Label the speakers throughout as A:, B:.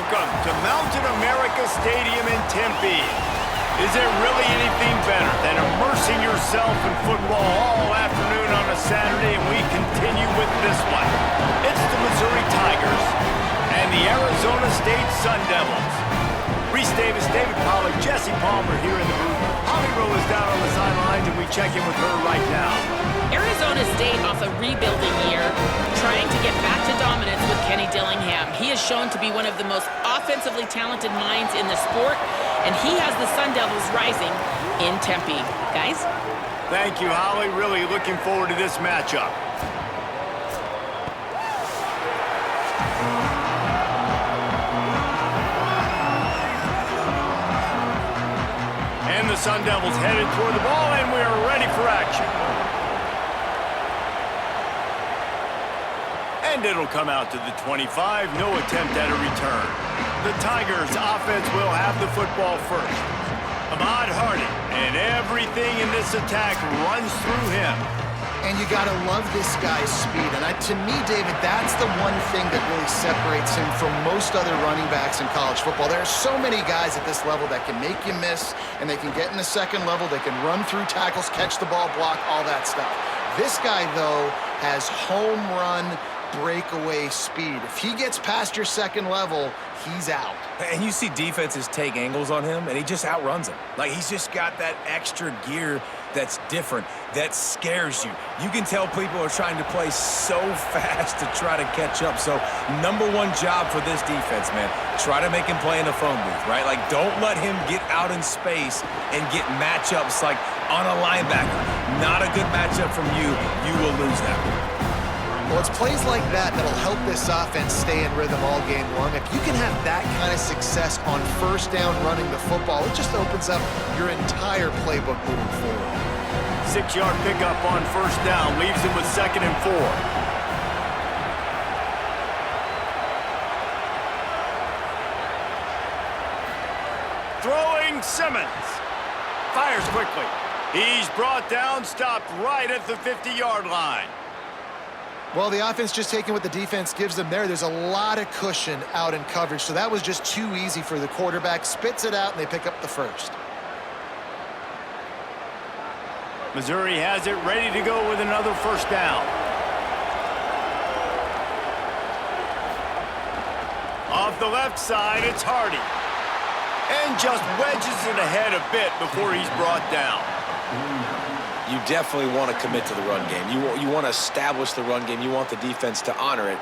A: Welcome to Mountain America Stadium in Tempe. Is there really anything better than immersing yourself in football all afternoon on a Saturday? And we continue with this one. It's the Missouri Tigers and the Arizona State Sun Devils. Reese Davis, David Pollack, Jesse Palmer here in the booth. Holly Rowe is down on the sidelines, and we check in with her right now.
B: Arizona State off a rebuilding year, trying to get back to dominance with Kenny Dillingham. He is shown to be one of the most offensively talented minds in the sport, and he has the Sun Devils rising in Tempe. Guys?
A: Thank you, Holly. Really looking forward to this matchup. And the Sun Devils headed toward the ball, and we are ready for action. And it'll come out to the 25. No attempt at a return. The Tigers' offense will have the football first. Ahmad Harding, and everything in this attack runs through him.
C: And you got to love this guy's speed. And to me, David, that's the one thing that really separates him from most other running backs in college football. There are so many guys at this level that can make you miss, and they can get in the second level. They can run through tackles, catch the ball, block, all that stuff. This guy, though, has home run breakaway speed. If he gets past your second level, he's out.
D: And you see defenses take angles on him, and he just outruns them. Like, he's just got that extra gear that's different, that scares you. You can tell people are trying to play so fast to try to catch up. So, number one job for this defense, man, try to make him play in the phone booth, right? Like, don't let him get out in space and get matchups like on a linebacker. Not a good matchup from you. You will lose that one.
C: Well, it's plays like that that'll help this offense stay in rhythm all game long. If you can have that kind of success on first down running the football, it just opens up your entire playbook moving forward.
A: 6-yard pickup on first down leaves him with 2nd and 4. Throwing Simmons. Fires quickly. He's brought down, stopped right at the 50-yard line.
C: Well, the offense just taking what the defense gives them there. There's a lot of cushion out in coverage, so that was just too easy for the quarterback. Spits it out, and they pick up the first.
A: Missouri has it ready to go with another first down. Off the left side, it's Hardy. And just wedges it ahead a bit before he's brought down.
E: You definitely want to commit to the run game. You want to establish the run game. You want the defense to honor it.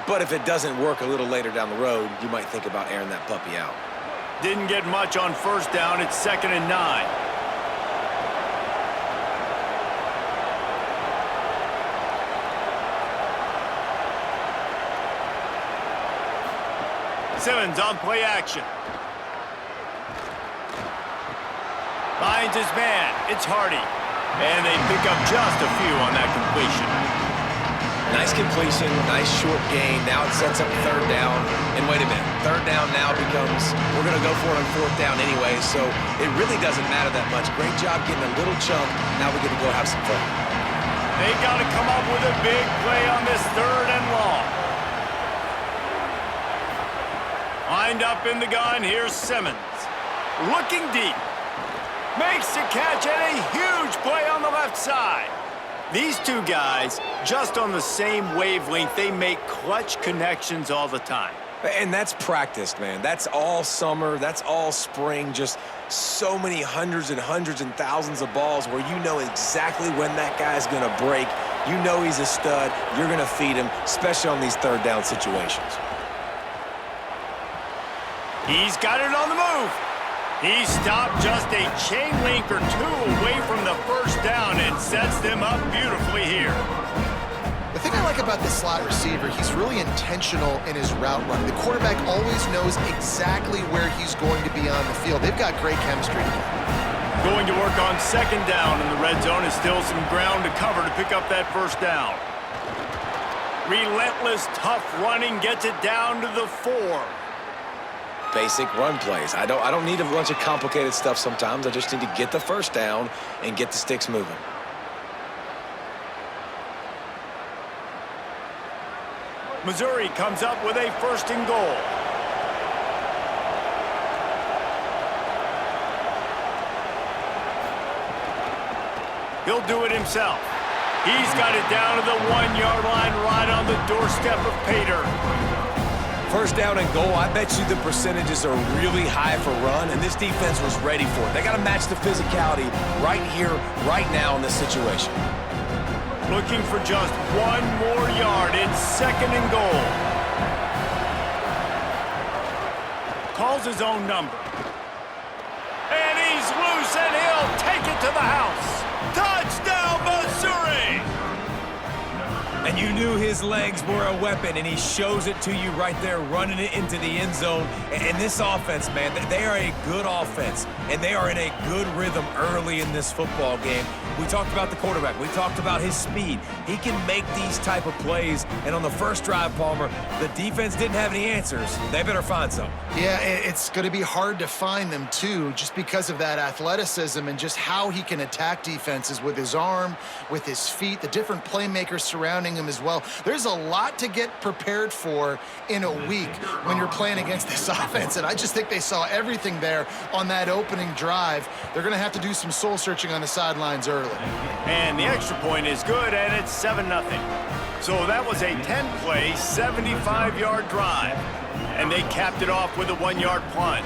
E: But if it doesn't work a little later down the road, you might think about airing that puppy out.
A: Didn't get much on first down. It's 2nd and 9. Simmons on play action. Finds his man. It's Hardy. And they pick up just a few on that completion.
E: Nice completion, nice short gain. Now it sets up 3rd down. And wait a minute, 3rd down now becomes, we're going to go for it on 4th down anyway, so it really doesn't matter that much. Great job getting a little chunk. Now we get to go have some fun.
A: They got to come up with a big play on this 3rd and long. Lined up in the gun, here's Simmons. Looking deep. Makes the catch and a huge play on the left side. These two guys, just on the same wavelength, they make clutch connections all the time.
E: And that's practiced, man. That's all summer. That's all spring. Just so many hundreds and thousands of balls where you know exactly when that guy's going to break. You know he's a stud. You're going to feed him, especially on these 3rd down situations.
A: He's got it on the move. He stopped just a chain link or two away from the first down and sets them up beautifully here.
C: The thing I like about this slot receiver, he's really intentional in his route running. The quarterback always knows exactly where he's going to be on the field. They've got great chemistry together.
A: Going to work on 2nd down, and the red zone is still some ground to cover to pick up that first down. Relentless, tough running gets it down to the 4.
E: Basic run plays. I don't need a bunch of complicated stuff sometimes. I just need to get the first down and get the sticks moving.
A: Missouri comes up with a 1st and goal. He'll do it himself. He's got it down to the 1-yard line right on the doorstep of pay dirt.
E: First down and goal, I bet you the percentages are really high for run, and this defense was ready for it. They got to match the physicality right here, right now in this situation.
A: Looking for just 1 more yard. It's 2nd and goal. Calls his own number. And he's loose, and he'll take it to the house. Touchdown, Missouri!
D: And you knew his legs were a weapon, and he shows it to you right there, running it into the end zone. And this offense, man, they are a good offense, and they are in a good rhythm early in this football game. We talked about the quarterback. We talked about his speed. He can make these type of plays. And on the first drive, Palmer, the defense didn't have any answers. They better find some.
C: Yeah, it's going to be hard to find them, too, just because of that athleticism and just how he can attack defenses with his arm, with his feet, the different playmakers surrounding him as well. There's a lot to get prepared for in a week when you're playing against this offense, and I just think they saw everything there on that opening drive. They're going to have to do some soul-searching on the sidelines early.
A: And the extra point is good, and it's 7-0. So that was a 10-play, 75-yard drive. And they capped it off with a 1-yard plunge.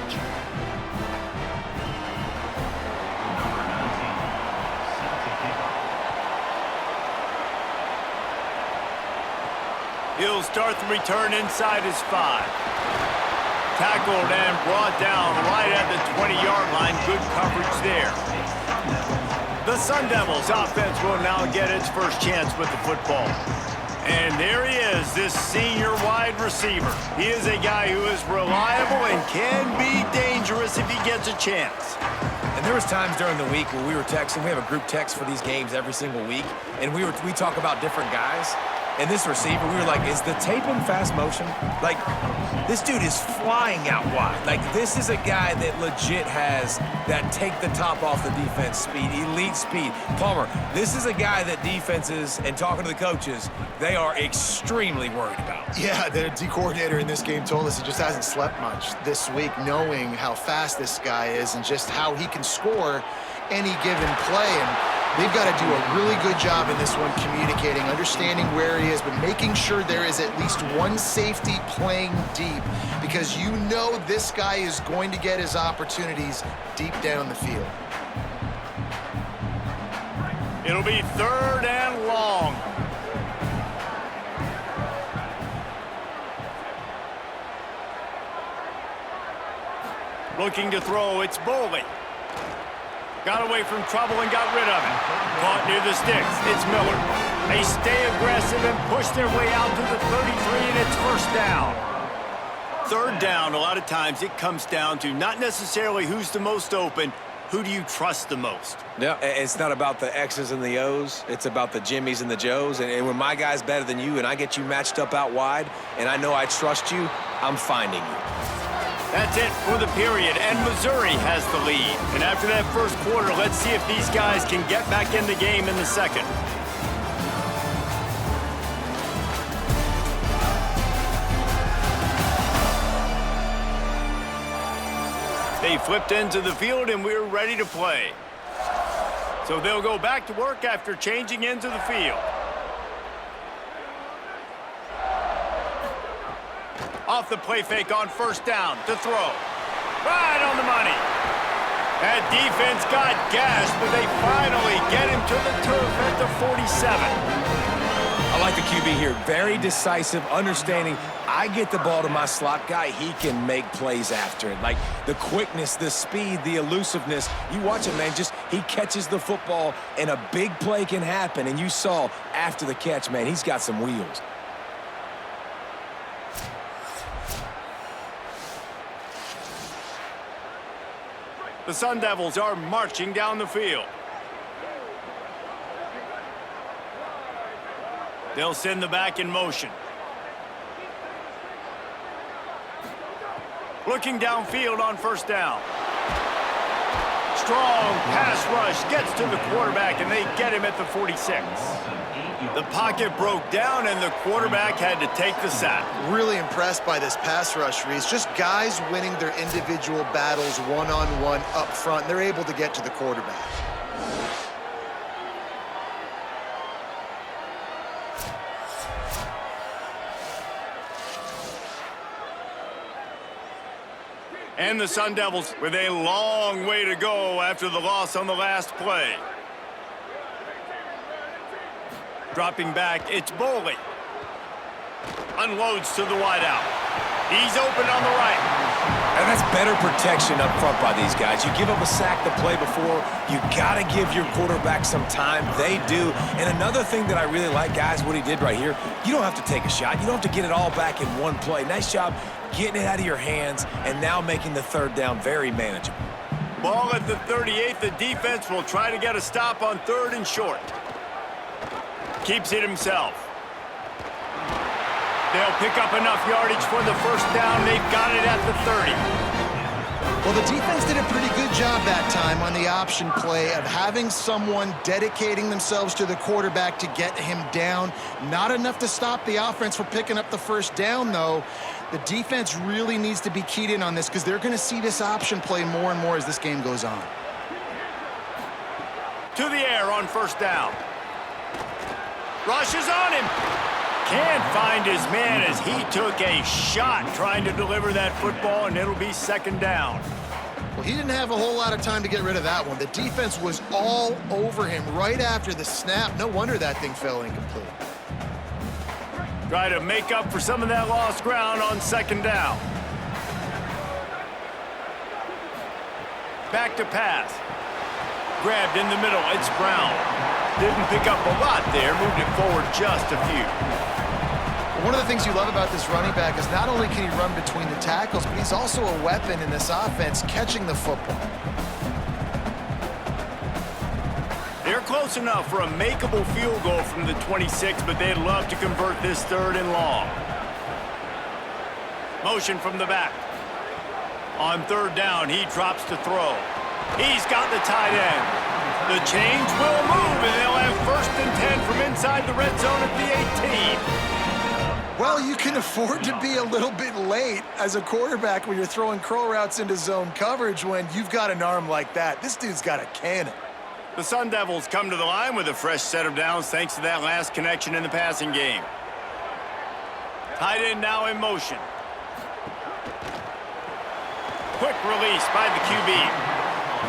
A: He'll start the return inside his 5. Tackled and brought down right at the 20-yard line. Good coverage there. The Sun Devils offense will now get its first chance with the football. And there he is, this senior wide receiver. He is a guy who is reliable and can be dangerous if he gets a chance.
D: And there was times during the week where we were texting. We have a group text for these games every single week, and we talk about different guys. And this receiver, we were like, is the tape in fast motion? Like, this dude is flying out wide. Like, this is a guy that legit has that take the top off the defense speed, elite speed. Palmer, this is a guy that defenses, and talking to the coaches, they are extremely worried about.
C: Yeah, the D coordinator in this game told us he just hasn't slept much this week, knowing how fast this guy is and just how he can score any given play. And they've got to do a really good job in this one communicating, understanding where he is, but making sure there is at least one safety playing deep, because you know this guy is going to get his opportunities deep down the field.
A: It'll be 3rd and long. Looking to throw, it's Boley. Got away from trouble and got rid of it. Caught near the sticks. It's Miller. They stay aggressive and push their way out to the 33, and it's 1st down. 3rd down, a lot of times it comes down to not necessarily who's the most open, who do you trust the most?
E: Yeah, it's not about the X's and the O's. It's about the Jimmies and the Joes. And when my guy's better than you and I get you matched up out wide and I know I trust you, I'm finding you.
A: That's it for the period, and Missouri has the lead. And after that first quarter, let's see if these guys can get back in the game in the second. They flipped into the field, and we're ready to play. So they'll go back to work after changing into the field. Off the play fake on 1st down to throw. Right on the money. That defense got gashed, but they finally get him to the turf at the 47.
E: I like the QB here. Very decisive, understanding. I get the ball to my slot guy, he can make plays after it. Like the quickness, the speed, the elusiveness. You watch it, man, just he catches the football and a big play can happen. And you saw after the catch, man, he's got some wheels.
A: The Sun Devils are marching down the field. They'll send the back in motion. Looking downfield on 1st down. Strong pass rush gets to the quarterback, and they get him at the 46. The pocket broke down, and the quarterback had to take the sack.
C: Really impressed by this pass rush, Reese. Just guys winning their individual battles one-on-one up front. They're able to get to the quarterback.
A: And the Sun Devils with a long way to go after the loss on the last play. Dropping back, it's Boley. Unloads to the wideout. He's open on the right.
D: And that's better protection up front by these guys. You give up a sack the play before, you got to give your quarterback some time. They do. And another thing that I really like, guys, what he did right here, you don't have to take a shot. You don't have to get it all back in one play. Nice job getting it out of your hands and now making the third down very manageable.
A: Ball at the 38. The defense will try to get a stop on 3rd and short. Keeps it himself. They'll pick up enough yardage for the first down. They've got it at the 30.
C: Well, the defense did a pretty good job that time on the option play of having someone dedicating themselves to the quarterback to get him down. Not enough to stop the offense from picking up the first down, though. The defense really needs to be keyed in on this because they're going to see this option play more and more as this game goes on.
A: To the air on first down. Rushes on him. Can't find his man as he took a shot trying to deliver that football, and it'll be 2nd down.
C: Well, he didn't have a whole lot of time to get rid of that one. The defense was all over him right after the snap. No wonder that thing fell incomplete.
A: Try to make up for some of that lost ground on 2nd down. Back to pass. Grabbed in the middle. It's Brown. Didn't pick up a lot there. Moved it forward just a few.
C: One of the things you love about this running back is not only can he run between the tackles, but he's also a weapon in this offense catching the football.
A: They're close enough for a makeable field goal from the 26, but they'd love to convert this 3rd and long. Motion from the back. On 3rd down, he drops to throw. He's got the tight end. The change will move, and they'll have 1st and 10 from inside the red zone at the 18.
C: Well, you can afford to be a little bit late as a quarterback when you're throwing curl routes into zone coverage when you've got an arm like that. This dude's got a cannon.
A: The Sun Devils come to the line with a fresh set of downs thanks to that last connection in the passing game. Tight end now in motion. Quick release by the QB.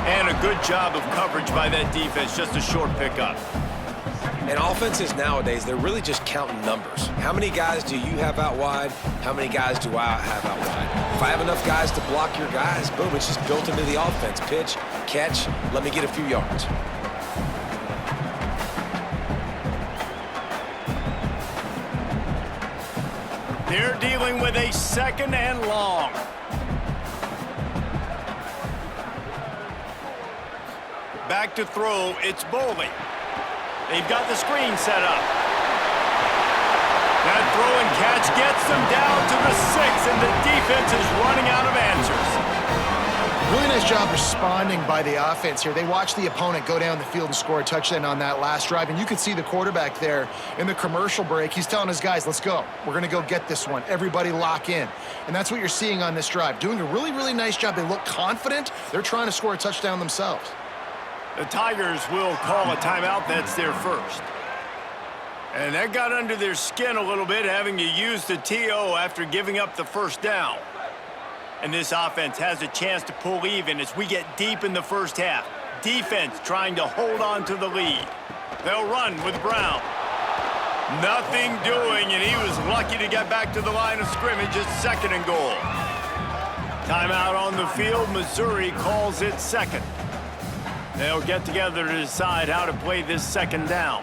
A: And a good job of coverage by that defense, just a short pickup.
E: And offenses nowadays, they're really just counting numbers. How many guys do you have out wide? How many guys do I have out wide? If I have enough guys to block your guys, boom, it's just built into the offense. Pitch, catch, let me get a few yards.
A: They're dealing with a 2nd and long. Back to throw, it's Boley. They've got the screen set up. That throw and catch gets them down to the 6, and the defense is running out of answers.
C: Really nice job responding by the offense here. They watched the opponent go down the field and score a touchdown on that last drive, and you could see the quarterback there in the commercial break. He's telling his guys, let's go. We're going to go get this one. Everybody lock in. And that's what you're seeing on this drive. Doing a really, really nice job. They look confident. They're trying to score a touchdown themselves.
A: The Tigers will call a timeout. That's their first. And that got under their skin a little bit, having to use the TO after giving up the first down. And this offense has a chance to pull even as we get deep in the first half. Defense trying to hold on to the lead. They'll run with Brown. Nothing doing, and he was lucky to get back to the line of scrimmage at 2nd and goal. Timeout on the field. Missouri calls it 2nd. They'll get together to decide how to play this 2nd down.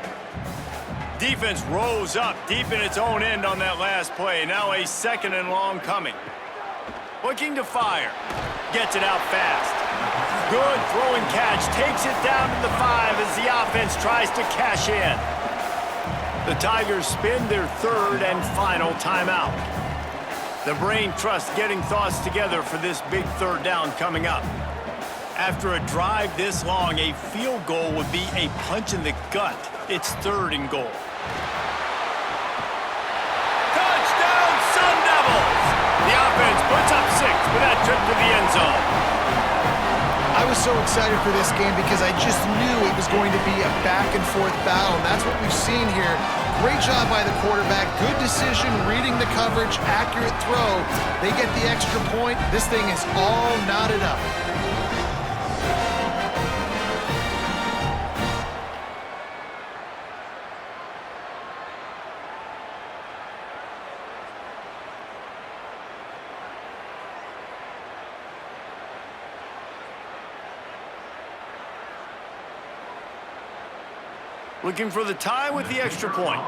A: Defense rose up deep in its own end on that last play. Now a 2nd and long coming. Looking to fire. Gets it out fast. Good throw and catch. Takes it down to the 5 as the offense tries to cash in. The Tigers spin their 3rd and final timeout. The Brain Trust getting thoughts together for this big 3rd down coming up. After a drive this long, a field goal would be a punch in the gut. It's 3rd and goal. Touchdown, Sun Devils! The offense puts up 6 with that trip to the end zone.
C: I was so excited for this game because I just knew it was going to be a back-and-forth battle, and that's what we've seen here. Great job by the quarterback. Good decision, reading the coverage, accurate throw. They get the extra point. This thing is all knotted up.
A: Looking for the tie with the extra point.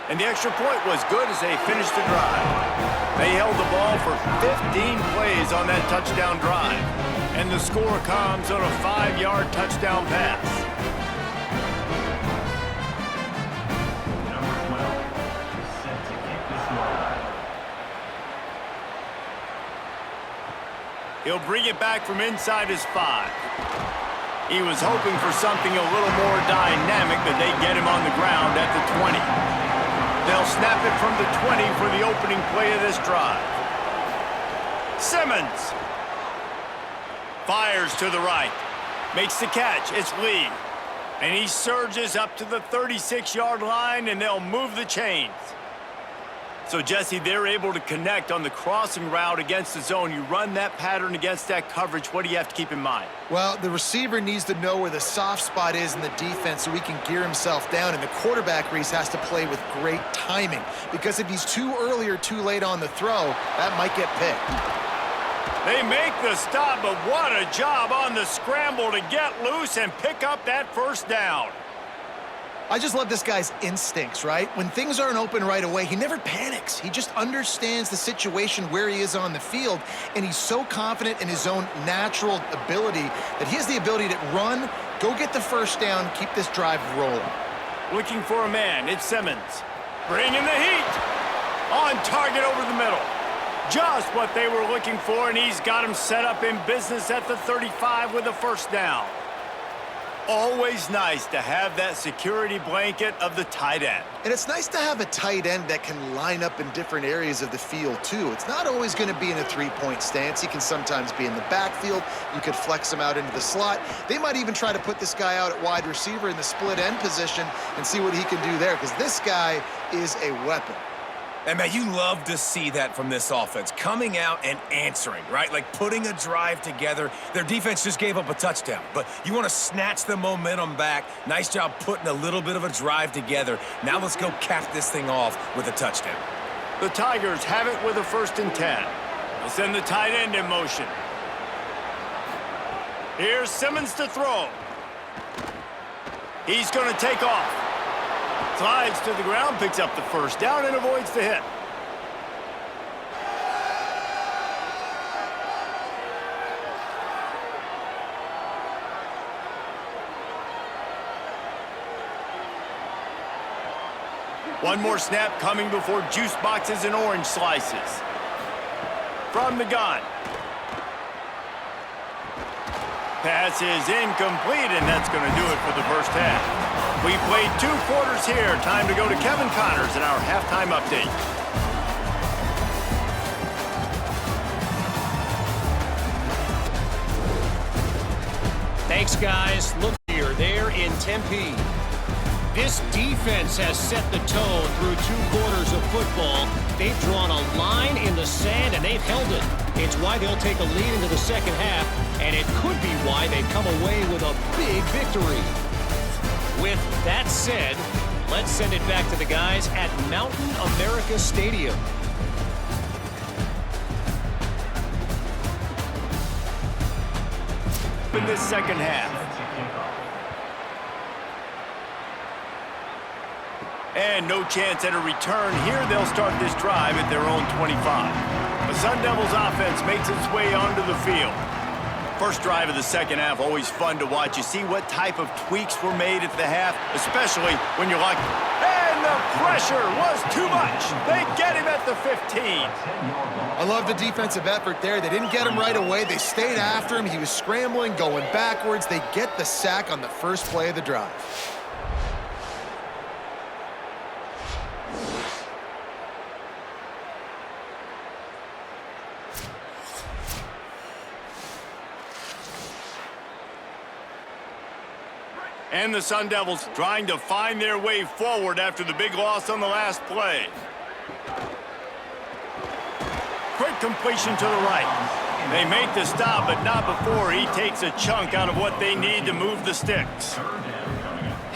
A: And the extra point was good as they finished the drive. They held the ball for 15 plays on that touchdown drive. And the score comes on a 5-yard touchdown pass. He'll bring it back from inside his 5. He was hoping for something a little more dynamic, but they get him on the ground at the 20. They'll snap it from the 20 for the opening play of this drive. Simmons fires to the right. Makes the catch. It's Lee. And he surges up to the 36-yard line, and they'll move the chains. So, Jesse, they're able to connect on the crossing route against the zone. You run that pattern against that coverage. What do you have to keep in mind?
C: Well, the receiver needs to know where the soft spot is in the defense so he can gear himself down. And the quarterback, Reese, has to play with great timing. Because if he's too early or too late on the throw, that might get picked.
A: They make the stop, but what a job on the scramble to get loose and pick up that first down.
C: I just love this guy's instincts, right? When things aren't open right away, he never panics. He just understands the situation where he is on the field, and he's so confident in his own natural ability that he has the ability to run, go get the first down, keep this drive rolling.
A: Looking for a man, it's Simmons. Bringing the heat. On target over the middle. Just what they were looking for, and he's got him set up in business at the 35 with a first down. Always nice to have that security blanket of the tight end.
C: And it's nice to have a tight end that can line up in different areas of the field, too. It's not always going to be in a three-point stance. He can sometimes be in the backfield. You could flex him out into the slot. They might even try to put this guy out at wide receiver in the split end position and see what he can do there, because this guy is a weapon.
D: And, man, you love to see that from this offense, coming out and answering, right? Like putting a drive together. Their defense just gave up a touchdown, but you want to snatch the momentum back. Nice job putting a little bit of a drive together. Now let's go cap this thing off with a touchdown.
A: The Tigers have it with a 1st and 10. They'll send the tight end in motion. Here's Simmons to throw. He's going to take off. Slides to the ground, picks up the first down, and avoids the hit. One more snap coming before juice boxes and orange slices. From the gun. Pass is incomplete, and that's going to do it for the first half. We played 2 quarters here. Time to go to Kevin Connors in our halftime update.
F: Thanks, guys. Look here, they're in Tempe. This defense has set the tone through 2 quarters of football. They've drawn a line in the sand, and they've held it. It's why they'll take a lead into the second half, and it could be why they come away with a big victory. With that said, let's send it back to the guys at Mountain America Stadium.
A: In this second half. And no chance at a return. Here they'll start this drive at their own 25. The Sun Devils offense makes its way onto the field. First drive of the second half, always fun to watch. You see what type of tweaks were made at the half, especially when you're like, and the pressure was too much. They get him at the 15.
C: I love the defensive effort there. They didn't get him right away. They stayed after him. He was scrambling, going backwards. They get the sack on the first play of the drive.
A: And the Sun Devils trying to find their way forward after the big loss on the last play. Quick completion to the right. They make the stop, but not before he takes a chunk out of what they need to move the sticks.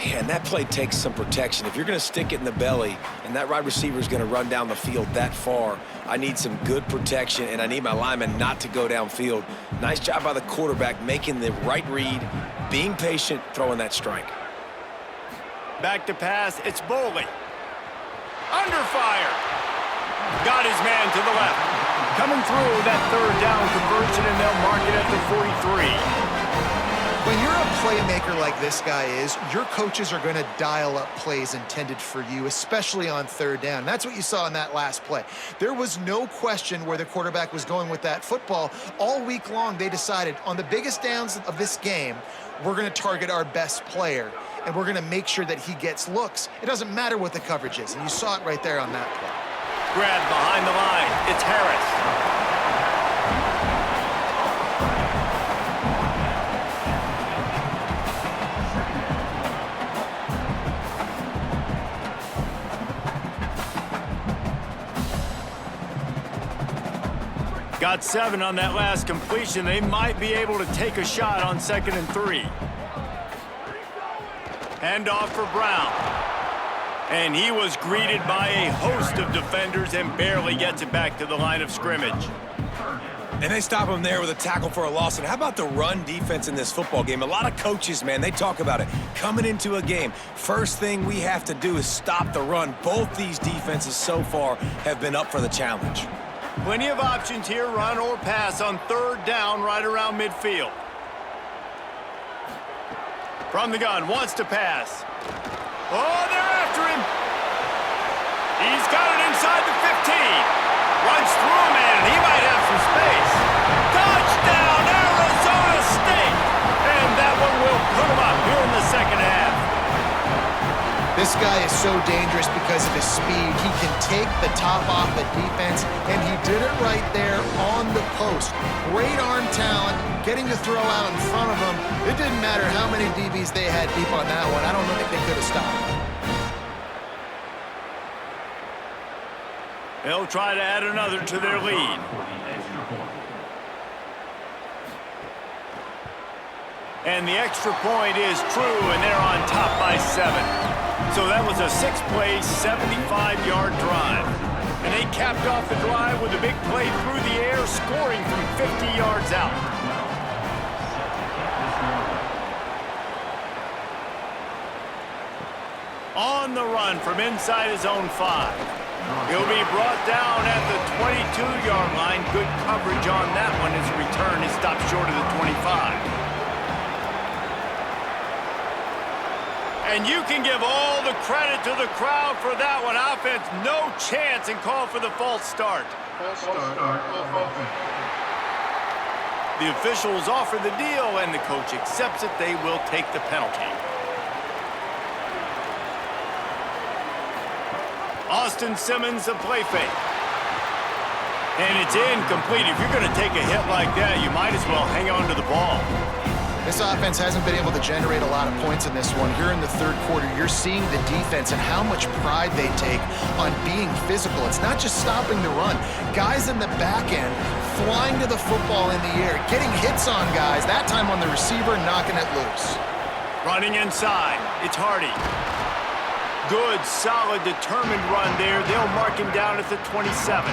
E: And that play takes some protection. If you're going to stick it in the belly and that wide receiver is going to run down the field that far, I need some good protection, and I need my lineman not to go downfield. Nice job by the quarterback making the right read, being patient, throwing that strike.
A: Back to pass, it's Boley. Under fire. Got his man to the left. Coming through that third down conversion, and they'll mark it at the 43.
C: When you're a playmaker like this guy is, your coaches are going to dial up plays intended for you, especially on third down. That's what you saw in that last play. There was no question where the quarterback was going with that football. All week long, they decided on the biggest downs of this game, we're going to target our best player, and we're going to make sure that he gets looks. It doesn't matter what the coverage is, and you saw it right there on that play.
A: Grab behind the line. It's Harris. Got 7 on that last completion. They might be able to take a shot on 2nd and 3. Handoff for Brown. And he was greeted by a host of defenders and barely gets it back to the line of scrimmage.
E: And they stop him there with a tackle for a loss. And how about the run defense in this football game? A lot of coaches, man, they talk about it. Coming into a game, first thing we have to do is stop the run. Both these defenses so far have been up for the challenge.
A: Plenty of options here, run or pass on third down right around midfield. From the gun, wants to pass. Oh, they're after him. He's got it inside the 15. Runs through a man, and he might have some space. Touchdown, Arizona State! And that one will put him up here in the second half.
C: This guy is so dangerous because of his speed. He can take the top off the defense, and he did it right there on the post. Great arm talent, getting to throw out in front of him. It didn't matter how many DBs they had deep on that one. I don't think they could have stopped him.
A: They'll try to add another to their lead. And the extra point is true, and they're on top by 7. So that was a 6-play, 75-yard drive. And they capped off the drive with a big play through the air, scoring from 50 yards out. On the run from inside his own 5. He'll be brought down at the 22-yard line. Good coverage on that one. His return is stopped short of the 25. And you can give all the credit to the crowd for that one. Offense, no chance, and call for the false start. The officials offer the deal, and the coach accepts it. They will take the penalty. Austin Simmons, a play fake. And it's incomplete. If you're going to take a hit like that, you might as well hang on to the ball.
C: This offense hasn't been able to generate a lot of points in this one. Here in the third quarter, you're seeing the defense and how much pride they take on being physical. It's not just stopping the run. Guys in the back end flying to the football in the air, getting hits on guys, that time on the receiver, knocking it loose.
A: Running inside, it's Hardy. Good, solid, determined run there. They'll mark him down at the 27.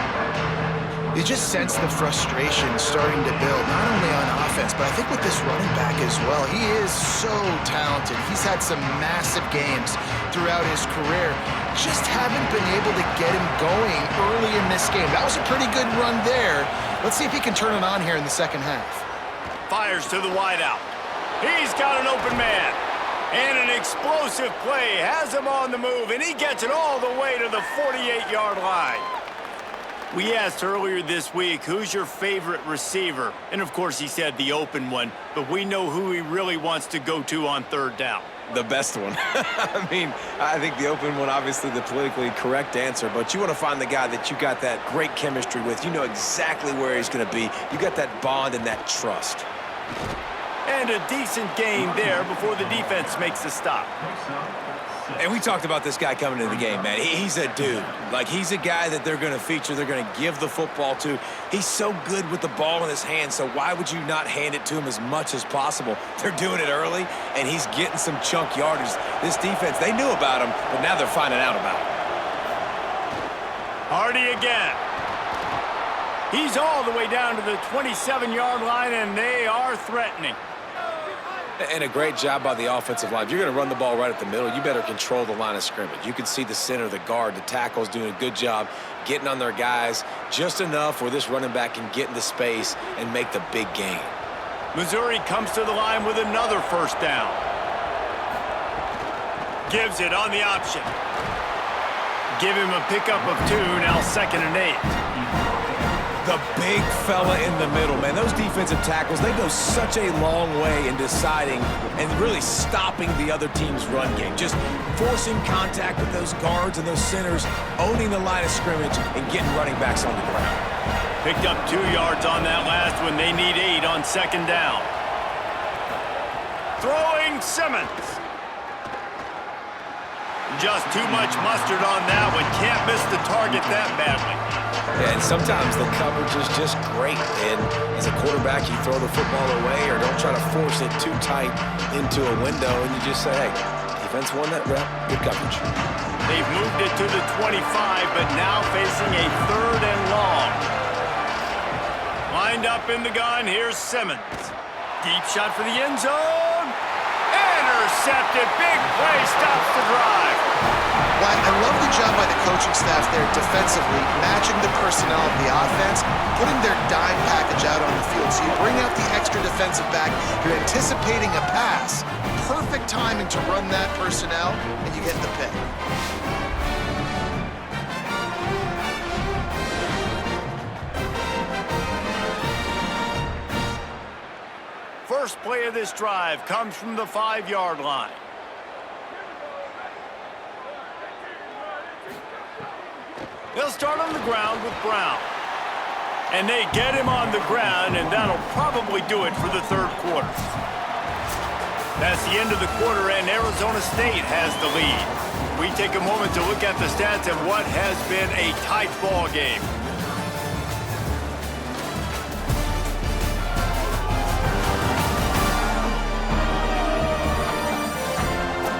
C: You just sense the frustration starting to build, not only on offense, but I think with this running back as well. He is so talented. He's had some massive games throughout his career. Just haven't been able to get him going early in this game. That was a pretty good run there. Let's see if he can turn it on here in the second half.
A: Fires to the wideout. He's got an open man. And an explosive play has him on the move, and he gets it all the way to the 48-yard line. We asked earlier this week, who's your favorite receiver? And, of course, he said the open one, but we know who he really wants to go to on third down.
E: The best one. I mean, I think the open one, obviously the politically correct answer, but you want to find the guy that you got that great chemistry with. You know exactly where he's going to be. You got that bond and that trust.
A: And a decent gain there before the defense makes a stop.
D: And we talked about this guy coming into the game, man. He's a dude. Like, he's a guy that they're going to feature, they're going to give the football to. He's so good with the ball in his hands, so why would you not hand it to him as much as possible? They're doing it early, and he's getting some chunk yardage. This defense, they knew about him, but now they're finding out about him.
A: Hardy again. He's all the way down to the 27-yard line, and they are threatening.
E: And a great job by the offensive line. If you're going to run the ball right at the middle, you better control the line of scrimmage. You can see the center, the guard, the tackles doing a good job getting on their guys just enough where this running back can get into space and make the big gain.
A: Missouri comes to the line with another first down. Gives it on the option. Give him a pickup of 2, now 2nd and 8.
D: The big fella in the middle, man. Those defensive tackles, they go such a long way in deciding and really stopping the other team's run game. Just forcing contact with those guards and those centers, owning the line of scrimmage, and getting running backs on the ground.
A: Picked up 2 yards on that last one. They need 8 on 2nd down. Throwing Simmons. Just too much mustard on that one. Can't miss the target that badly.
E: Yeah, and sometimes the coverage is just great. And as a quarterback, you throw the football away or don't try to force it too tight into a window, and you just say, hey, defense won that rep, good coverage.
A: They've moved it to the 25, but now facing a 3rd and long. Lined up in the gun, here's Simmons. Deep shot for the end zone. Intercepted, big play, stops the drive.
C: Well, I love the job by the coaching staff there defensively, matching the personnel of the offense, putting their dime package out on the field. So you bring out the extra defensive back, you're anticipating a pass. Perfect timing to run that personnel, and you get the pick.
A: First play of this drive comes from the 5-yard line. They'll start on the ground with Brown. And they get him on the ground, and that'll probably do it for the 3rd quarter. That's the end of the quarter, and Arizona State has the lead. We take a moment to look at the stats of what has been a tight ball game.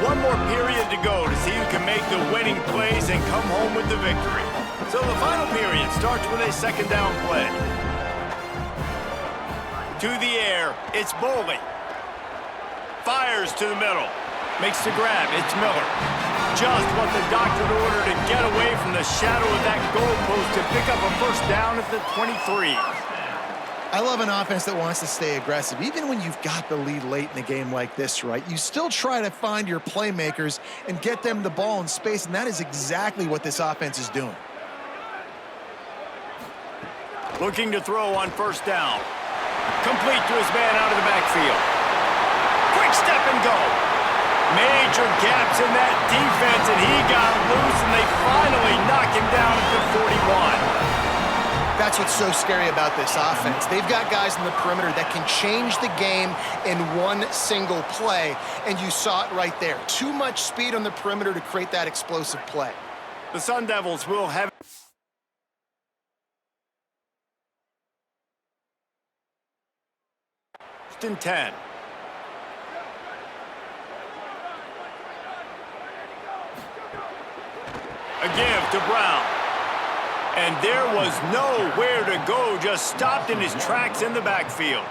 A: One more period to go to see who can make the winning plays and come home with the victory. So the final period starts with a 2nd down play. To the air, it's Boley. Fires to the middle. Makes the grab, it's Miller. Just what the doctor ordered to get away from the shadow of that goalpost to pick up a first down at the 23.
C: I love an offense that wants to stay aggressive. Even when you've got the lead late in a game like this, right, you still try to find your playmakers and get them the ball in space, and that is exactly what this offense is doing.
A: Looking to throw on first down. Complete to his man out of the backfield. Quick step and go. Major gaps in that defense, and he got loose, and they finally knock him down at the 41.
C: That's what's so scary about this offense. They've got guys in the perimeter that can change the game in one single play, and you saw it right there. Too much speed on the perimeter to create that explosive play.
A: The Sun Devils will have 1st and 10. A give to Brown. And there was nowhere to go, just stopped in his tracks in the backfield.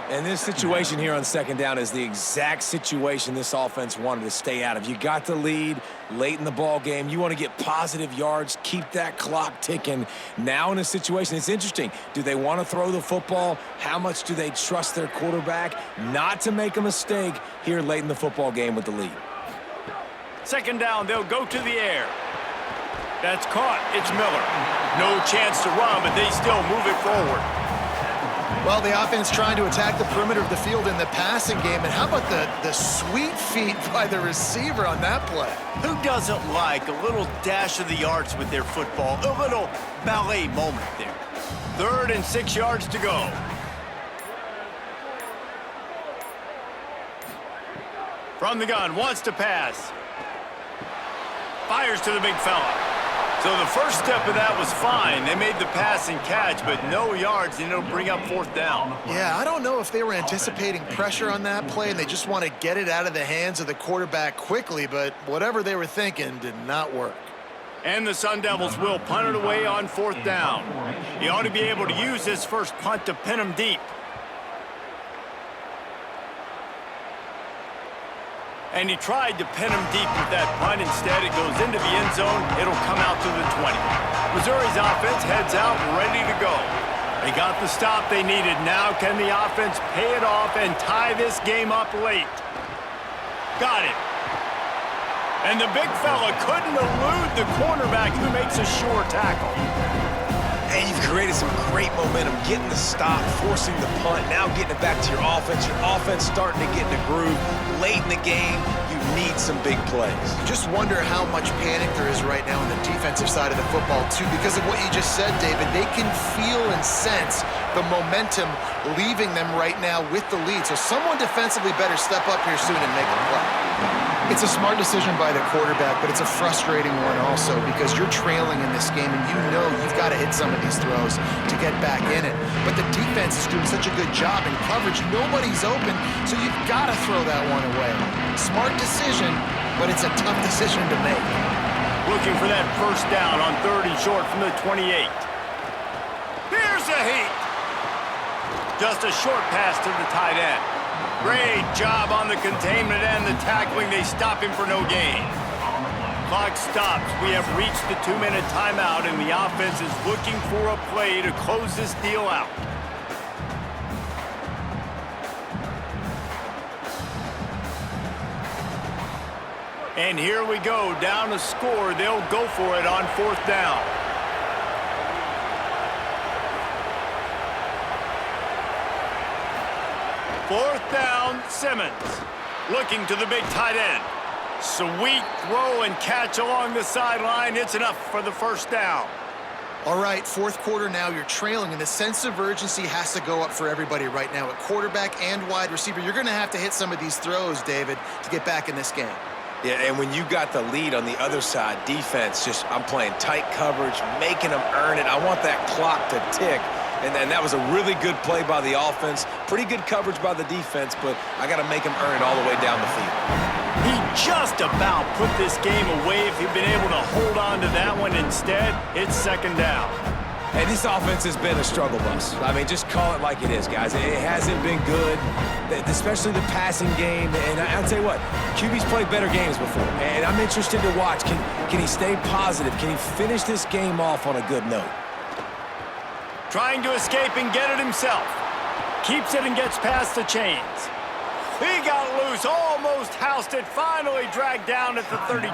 D: And this situation here on 2nd down is the exact situation this offense wanted to stay out of. You got the lead late in the ball game. You want to get positive yards, keep that clock ticking. Now in a situation, it's interesting. Do they want to throw the football? How much do they trust their quarterback not to make a mistake here late in the football game with the lead?
A: 2nd down, they'll go to the air. That's caught. It's Miller. No chance to run, but they still move it forward.
C: Well, the offense trying to attack the perimeter of the field in the passing game. And how about the sweet feet by the receiver on that play?
A: Who doesn't like a little dash of the arts with their football? A little ballet moment there. 3rd and 6 yards to go. From the gun, wants to pass. Fires to the big fella. So the first step of that was fine. They made the pass and catch, but no yards, and it'll bring up 4th down.
C: Yeah, I don't know if they were anticipating pressure on that play and they just want to get it out of the hands of the quarterback quickly, but whatever they were thinking did not work.
A: And the Sun Devils will punt it away on 4th down. He ought to be able to use this first punt to pin him deep. And he tried to pin him deep with that punt. Instead, it goes into the end zone. It'll come out to the 20. Missouri's offense heads out ready to go. They got the stop they needed. Now can the offense pay it off and tie this game up late? Got it. And the big fella couldn't elude the cornerback who makes a sure tackle.
E: And you've created some great momentum, getting the stop, forcing the punt, now getting it back to your offense. Your offense starting to get in a groove. Late in the game, you need some big plays.
C: Just wonder how much panic there is right now on the defensive side of the football, too, because of what you just said, David. They can feel and sense the momentum leaving them right now with the lead. So someone defensively better step up here soon and make a play. It's a smart decision by the quarterback, but it's a frustrating one also because you're trailing in this game and you know you've got to hit some of these throws to get back in it. But the defense is doing such a good job in coverage. Nobody's open, so you've got to throw that one away. Smart decision, but it's a tough decision to make.
A: Looking for that first down on 3rd and short from the 28. Here's a heat. Just a short pass to the tight end. Great job on the containment and the tackling. They stop him for no gain. Clock stops. We have reached the 2-minute timeout, and the offense is looking for a play to close this deal out. And here we go. Down a score. They'll go for it on 4th down. Fourth down, Simmons. Looking to the big tight end. Sweet throw and catch along the sideline. It's enough for the first down.
C: All right, 4th quarter now, you're trailing, and the sense of urgency has to go up for everybody right now. At quarterback and wide receiver, you're going to have to hit some of these throws, David, to get back in this game.
E: Yeah, and when you got the lead on the other side, defense, I'm playing tight coverage, making them earn it. I want that clock to tick. And that was a really good play by the offense. Pretty good coverage by the defense, but I got to make them earn it all the way down the field.
A: He just about put this game away if he'd been able to hold on to that one. Instead, it's 2nd down.
E: Hey, this offense has been a struggle bus. I mean, just call it like it is, guys. It hasn't been good, especially the passing game. And I'll tell you what, QB's played better games before. And I'm interested to watch. Can he stay positive? Can he finish this game off on a good note?
A: Trying to escape and get it himself. Keeps it and gets past the chains. He got loose, almost housed it, finally dragged down at the 32.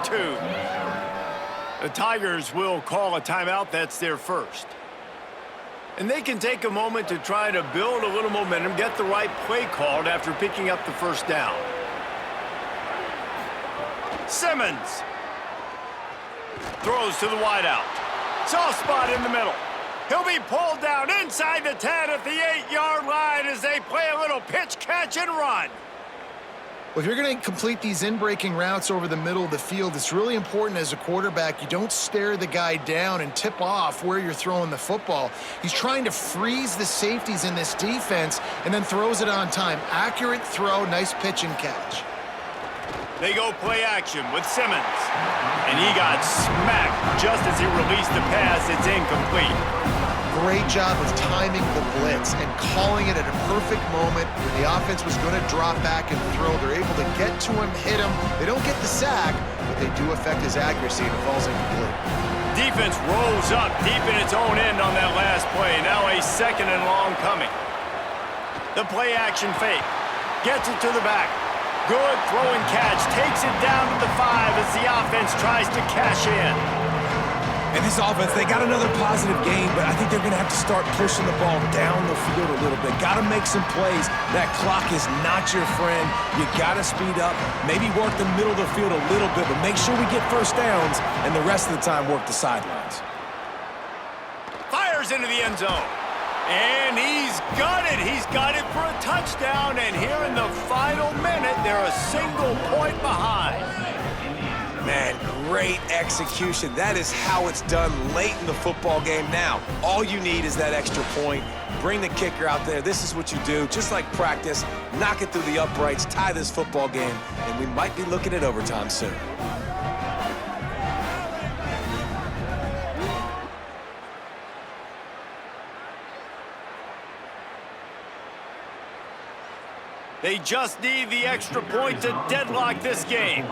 A: The Tigers will call a timeout. That's their first. And they can take a moment to try to build a little momentum, get the right play called after picking up the first down. Simmons throws to the wideout. Soft spot in the middle. He'll be pulled down inside the 10 at the 8-yard line as they play a little pitch, catch, and run.
C: Well, if you're going to complete these in-breaking routes over the middle of the field, it's really important as a quarterback you don't stare the guy down and tip off where you're throwing the football. He's trying to freeze the safeties in this defense and then throws it on time. Accurate throw, nice pitch and catch.
A: They go play action with Simmons. And he got smacked just as he released the pass. It's incomplete.
C: Great job of timing the blitz and calling it at a perfect moment when the offense was going to drop back and throw. They're able to get to him, hit him. They don't get the sack, but they do affect his accuracy and it falls incomplete.
A: Defense rolls up deep in its own end on that last play. Now a 2nd and long coming. The play action fake. Gets it to the back. Good throw and catch. Takes it down to the 5 as the offense tries to cash in.
E: And this offense, they got another positive game, but I think they're going to have to start pushing the ball down the field a little bit. Got to make some plays. That clock is not your friend. You got to speed up, maybe work the middle of the field a little bit, but make sure we get first downs and the rest of the time work the sidelines.
A: Fires into the end zone. And he's got it. He's got it for a touchdown. And here in the final minute, they're a single point behind.
E: Man, great execution. That is how it's done late in the football game. Now, all you need is that extra point. Bring the kicker out there. This is what you do. Just like practice, knock it through the uprights, tie this football game, and we might be looking at overtime soon.
A: They just need the extra point to deadlock this game.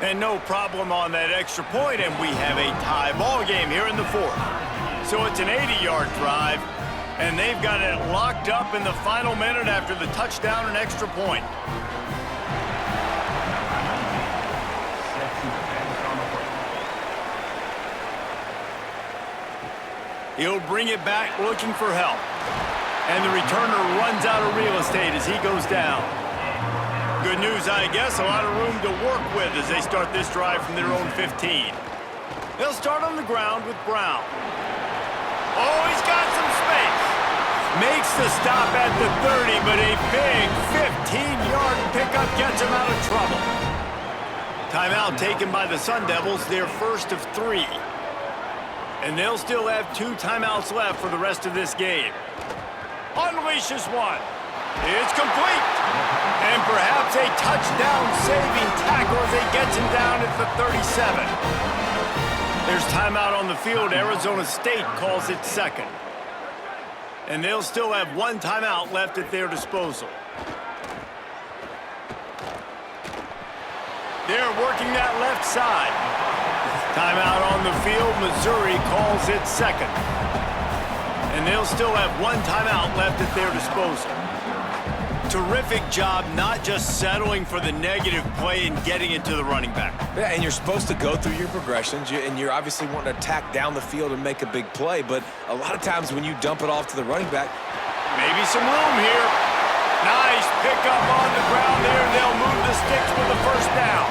A: And no problem on that extra point, and we have a tie ball game here in the fourth. So it's an 80-yard drive, and they've got it locked up in the final minute after the touchdown and extra point. He'll bring it back looking for help. And the returner runs out of real estate as he goes down. Good news, I guess, a lot of room to work with as they start this drive from their own 15. They'll start on the ground with Brown. Oh, he's got some space. Makes the stop at the 30, but a big 15-yard pickup gets him out of trouble. Timeout taken by the Sun Devils, their first of 3. And they'll still have 2 timeouts left for the rest of this game. Unleashes one. It's complete. And perhaps a touchdown-saving tackle as he gets him down at the 37. There's timeout on the field. Arizona State calls it second. And they'll still have 1 timeout left at their disposal. They're working that left side. Timeout on the field. Missouri calls it second. And they'll still have 1 timeout left at their disposal. Terrific job not just settling for the negative play and getting it to the running back.
E: Yeah, and you're supposed to go through your progressions, and you're obviously wanting to attack down the field and make a big play, but a lot of times when you dump it off to the running back,
A: maybe some room here. Nice pickup on the ground there. They'll move the sticks for the first down.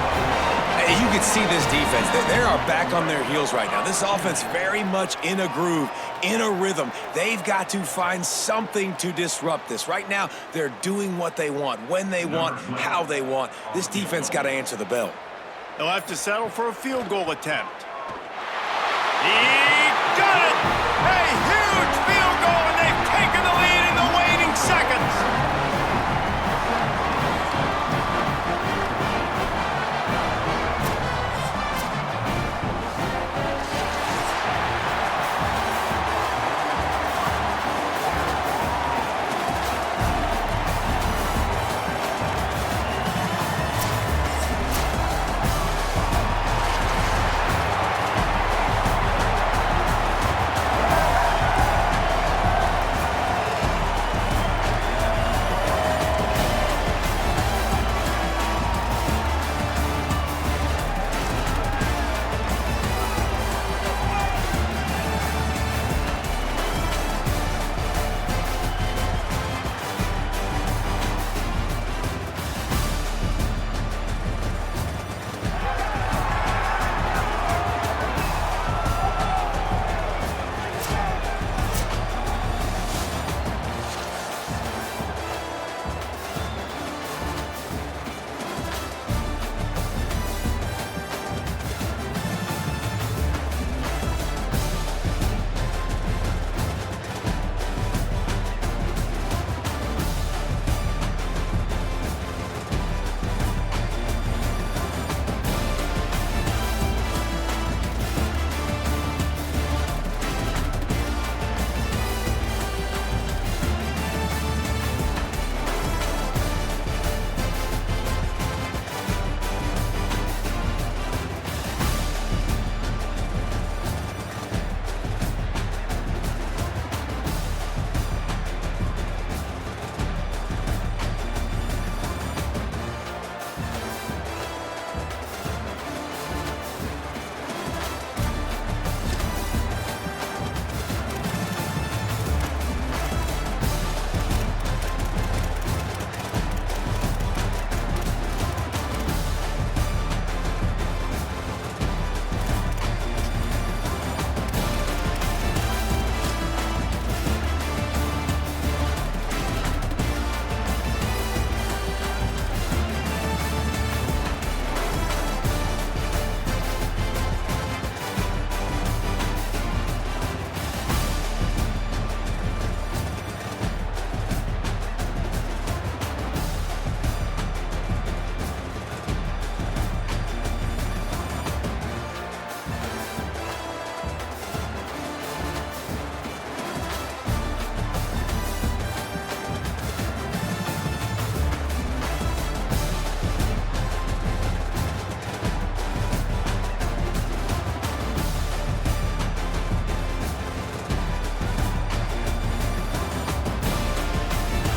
E: you can see this defense. They are back on their heels right now. This offense very much in a groove, in a rhythm. They've got to find something to disrupt this. Right now, they're doing what they want, when they want, how they want. This defense got to answer the bell.
A: They'll have to settle for a field goal attempt. He got it! Hey, here